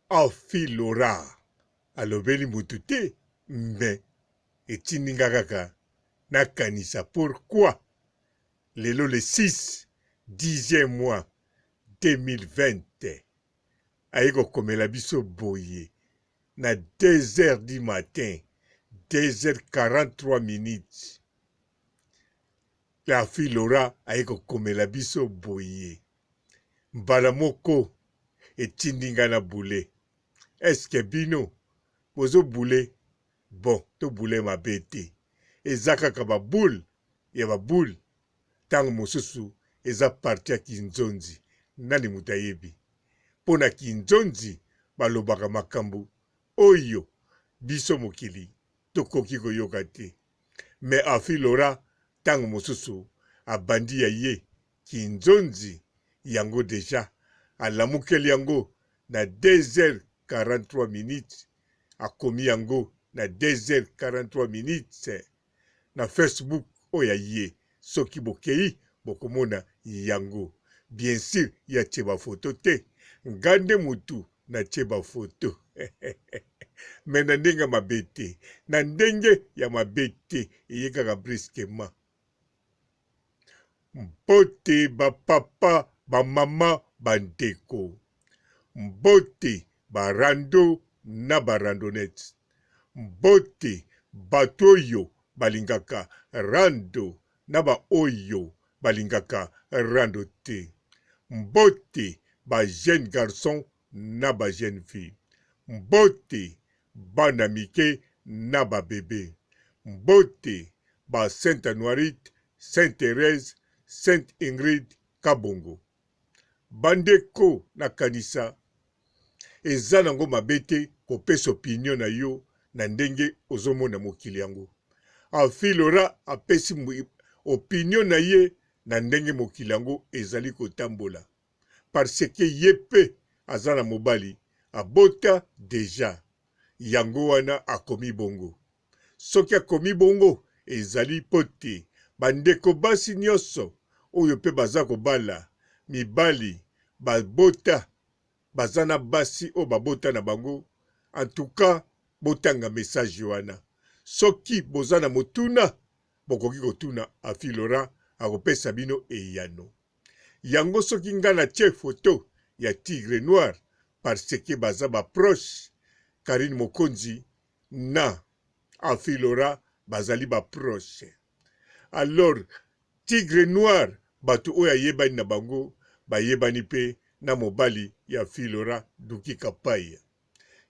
afilora alobeli mutu te me etinninga kaka nakanisa pourquoi lelo le 6 10e mois 2020 aye kokomela biso boye na 2h du matin 2h43 minutes la filora aye kokomela biso boye mbala moko etindinga na bule eske bino bozo bule bon to bule mabe te eza kaka babule ya babule ntango mosusu eza parti ya kinzonzi nani moto ayebi mpo na kinzonzi balobaka makambo oyo biso mokili tokoki koyoka te me afilora ntango mosusu abandi ya ye kinzonzi yango deja alamukeli yango na 2h43 minutes akomi yango na 2h43 minutes na Facebook oyo ye soki bokei bokomona yango bien sûr ya tie bafoto te ngande mutu na tie bafoto me na ndenge ya mabe te na ndenge ya mabe te eye kaka briskema mbote bapapa bamama bandeko mbote barando na barandonete mbote bato oyo balingaka rando na baoyo balingaka rando te mbote ba jeune garçon na ba jeune fille mbote bana mike na ba bebe mbote ba Sainte Anuarite Sainte Thérèse Sainte Ingrid Kabongo bandeko na kanisa eza nango mabe te kopesa opinion na yo na ndenge ozomona mokili yango afilora apesi opinion na ye na ndenge mokili yango ezali kotambola parce que ye pe aza na mobali abota deja yango wana akomi bongo soki akomi bongo ezali po te bandeko basi nyonso oyo pe baza kobala mibali babota baza na basi oyo babota na bango en tout cas botanga message wana soki boza na motuna bokoki kotuna afilora akopesa bino eyano yango soki nga na tie foto ya tigre noir parce que baza baproche Karine Mokonzi na afilora bazali baproche alors tigre noir bato oyo ayebani na bango bayebani pe na mobali ya filora duki kapaya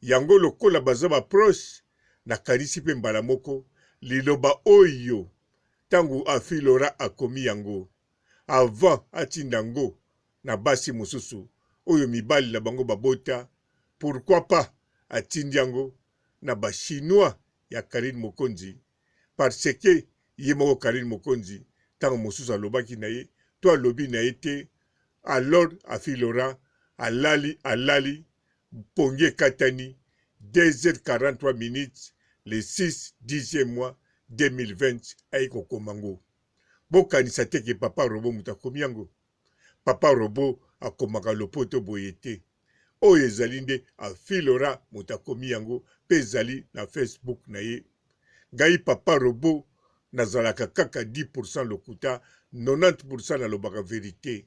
yango lokola baza baproche nakanisi mpe mbala moko liloba oyo ntango afilora akomi yango avant atinda ngo na basi mosusu oyo mibali na bango babota pourquoi pas atindi yango na bachinois ya Karine Mokonzi parce que ye moko Karine Mokonzi ntango mosusu alobaki na ye to alobi na ye te alors afilora alali pongi ekatani 2h43 minutes le 6 10e mois 2020 ayi kokoma ngo bokanisa te ke papa robo moto akomi yango papa robo akomaka lopoto boye te oyo ezali nde afilora moto akomi yango mpe ezali na Facebook na ye ngai papa robo nazalaka kaka 10% lokuta 90% nalobaka verite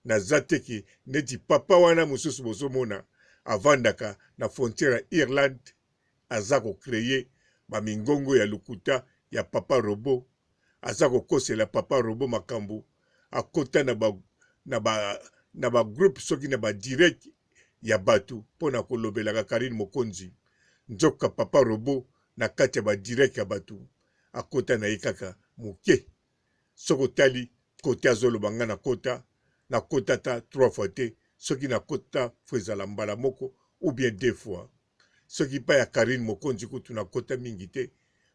naza te ke neti papa wana mosusu bozomona avandaka na frontière ya Irlande aza kokreye bamingongo ya lokuta ya papa robo aza kokosela papa robo makambo akota na ba groupe soki na ba direct ya bato mpona kolobelaka Karine Mokonzi nzoka papa robo na kati ya ba direct ya bato akota na ye kaka moke soki otali kote azoloba nga na kota ta 3 fois te soki na kota fo ezala mbala moko ou bien 2 fois soki pa ya Karine Mokonzi kutu na kota mingi te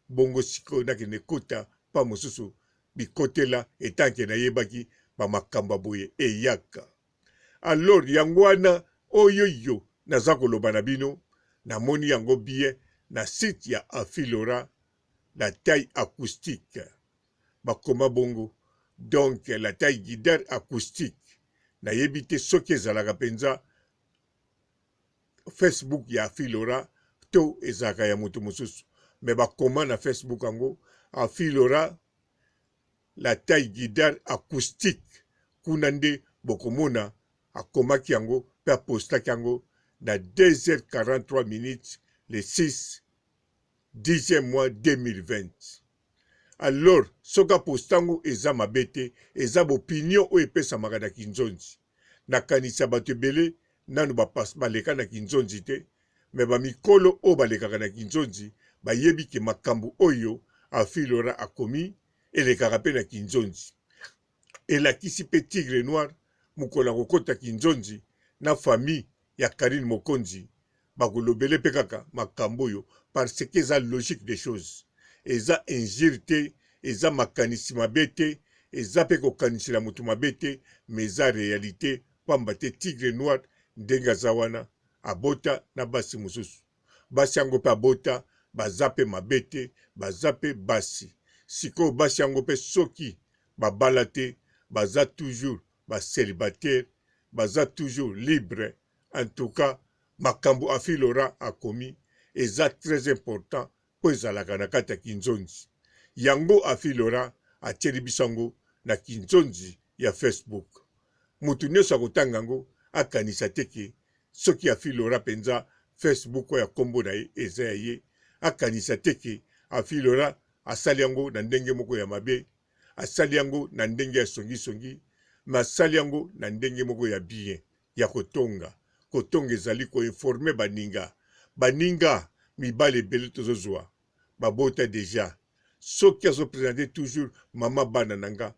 bongo sikoyo nakende kota pa mosusu bikotela etanke nayebaki bamakambo boye eyaka alors yango wana oyoyo naza koloba na bino namoni yango bien na site ya afilora la taille acoustique bakoma bongo donc la taille guidare acoustique nayebi te soki ezalaka penza Facebook ya Afilora to ezaka ya moto mosusu mais bakoma na Facebook yango Afilora la taille guidare acoustique kuna nde bokomona akomaki yango pe apostaki yango na 2h43 minutes le 6 10e mois 2020. Alors soka postango eza mabete eza bopinion o epesamaka na kinzonzi nakanisa bato ebele nanu baleka na kinzonzi te me bamikolo oyo balekaka na kinzonzi bayebi ke makambo oyo Afilora akomi elekaka mpe na kinzonzi elakisi mpe Tigre Noir mokolo kokota kinzonzi na famille ya Karine Mokonzi bakolobele mpe kaka makambo oyo parce que eza logique des choses eza injure te eza makanisi mabe te eza mpe kokanisela moto mabe te mais eza réalité pamba te Tigre Noir ndenge aza wana abota na basi mosusu basi yango mpe abota baza mpe mabe te baza mpe basi sikoyo basi yango mpe soki babala te baza toujours bacélibataire baza toujours libre. En tout cas makambo Afilora akomi eza très important po ezalaka na kati ya kinzonzi yango Afilora atieli biso yango na kinzonzi ya Facebook mutu nyonso akotanga yango akanisa teke soki Afilora penza Facebook oyo ya kombo na ye eza ya ye akanisa teke Afilora asali yango na ndenge moko ya mabe asali yango na ndenge ya songi ma asali yango na ndenge moko ya bien ya kotonga ezali koinforme baninga mibale ebele tozozwa babota deja soki azopresente toujours mama bana nanga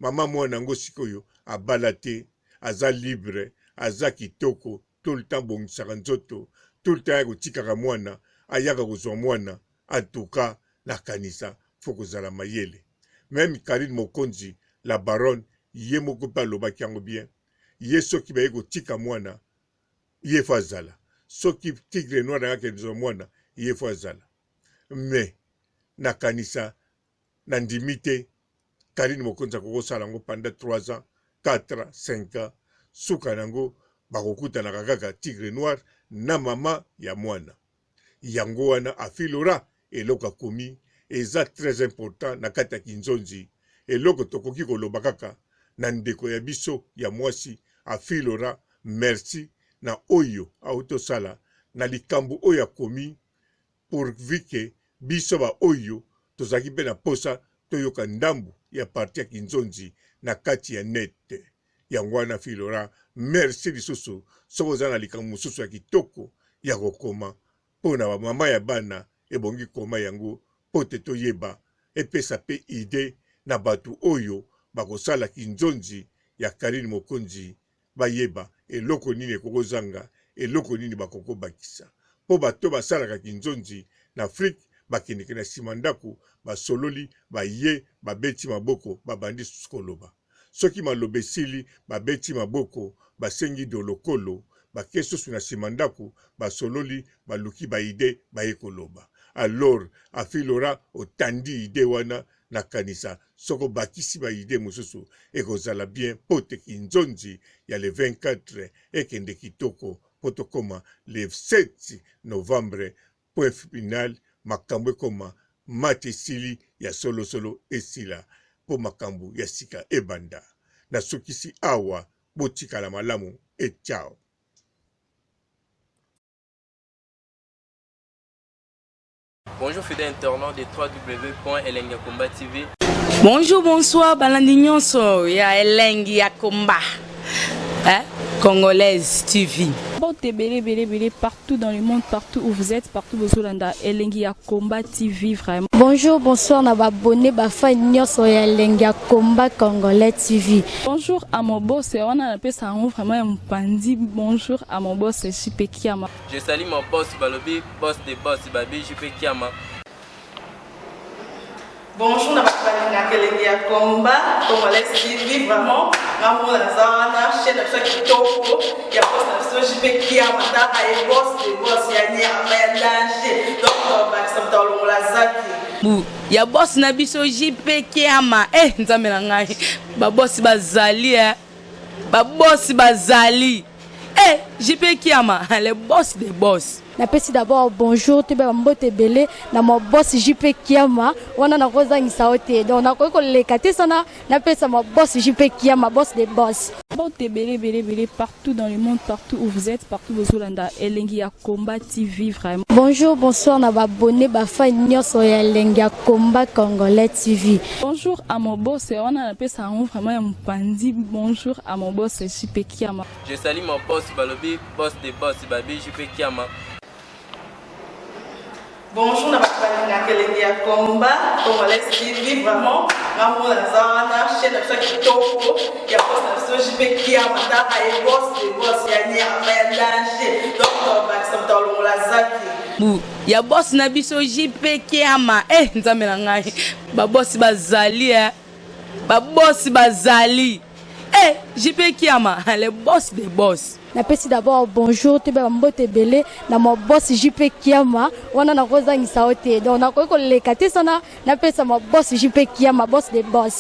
mama mwana nango sikoyo abala te aza libre aza kitoko tout le temps bongisaka nzoto tout le temps ya kotikaka mwana ayaka kozwa mwana en tout cas nakanisa fo kozala mayele même Karine Mokonzi la baronne ye moko mpe alobaki yango bien ye soki baye kotika mwana ye fo azala soki Tigre Noir ayaka kozwa mwana ye fo azala mais nakanisa na ndimi te Karine Mokonzi akokosala yango pendant 3 ans 4 ans 5 ans suka nango bakokutanaka kaka Tigre Noir na mama ya mwana yango wana Afilora eloko akomi eza très important na kati ya kinzonzi eloko tokoki koloba kaka na ndeko ya biso ya mwasi Afilora merci na oyo autosala na likambo oyo akomi pourvu ke biso ba oyo tozaki mpe na posa toyoka ndambu ya parti ya kinzonzi na kati ya net yango wana Afilora merci lisusu soki oza na likambo mosusu ya kitoko ya kokoma mpo na bamama ya bana ebongi koma yango mpo te toyeba epesa mpe ide na bato oyo bakosala kinzonzi ya Karine Mokonzi bayeba eloko nini ekokozanga eloko nini bakokobakisa mpo bato basalaka kinzonzi na Afrique bakendeke na nsima ndako basololi baye babeti maboko babandi koloba soki maloba esili babeti maboko basengi dolokolo bake susu na nsima ndako basololi baluki baide baye koloba alors Afilora otandi ide wana nakanisa soko bakisi baide mosusu ekozala bien mpo te kinzonzi ya le 24 ekende kitoko mpo tokoma le 7 novembre point final makambo ekoma mate esili ya solosolo esila mpo makambo ya sika ebanda nasukisi awa botikala malamu ciao. Bonjour fidèles internautes de www.elengiakomba TV. Bonjour, bonsoir, balandi nyonso ya Elengi ya Komba. Congolaise TV. Belé partout dans le monde, partout où vous êtes, partout où vous êtes, Elengi ya Komba TV vraiment. Bonjour, bonsoir, na abonné bafa nyonso ya Elengi ya Komba Congolais TV. Bonjour à mon boss, on a appelé ça vraiment un pandi. Bonjour à mon boss, JP Kiama. Je salue mon boss Balobi, boss de boss Babi, JP Kiama. Bonjour, na Elengi ya Komba Congolais TV vraiment. Ngamo na zana chaîne de chaque topo ya boss na JP Kiama ta ay boss de boss ya nyama ya danger. Donc ba samta longola zaki. Ya boss na biso JP Kiama nzambe na ngai ba boss bazali ba boss bazali Eh, JP Kiama, le boss des boss. Napesi d'abord bonjour tu ba mbote belé na mo boss JP Kiama wana na kozangisa ote donc na ko lekate sana napesa mo boss JP Kiama boss des boss. Mbote belé partout dans le monde, partout où vous êtes, partout où vous êtes, Elengi ya Komba TV vraiment. Bonjour, bonsoir na ba abonné ba fan nyonso ya Elengi ya Komba Congolais TV. Bonjour à mon boss, on a appelé ça vraiment un pandi. Bonjour à mon boss JP Kiama. Je salue mon boss Balobi, boss des boss, Babi JP Kiama. Bonjour, na balinga Elengi ya Komba Congolais TV vraiment ngamo la zana chaîne de chaque toko ya boss na JP Kiama ta ay boss de boss ya nyama ya danger donc ba samta longola zaki Bu, ya boss na biso JP Kiama. Eh, nzambe na ngai. Ba boss bazali Ba boss bazali. Eh, JP Kiama, le boss des boss. Napesi d'abord bonjour tu ba mbote belé na mo boss JP Kiama wana na kozangisa ote donc na ko lekate sana napesa mo boss JP Kiama boss des boss.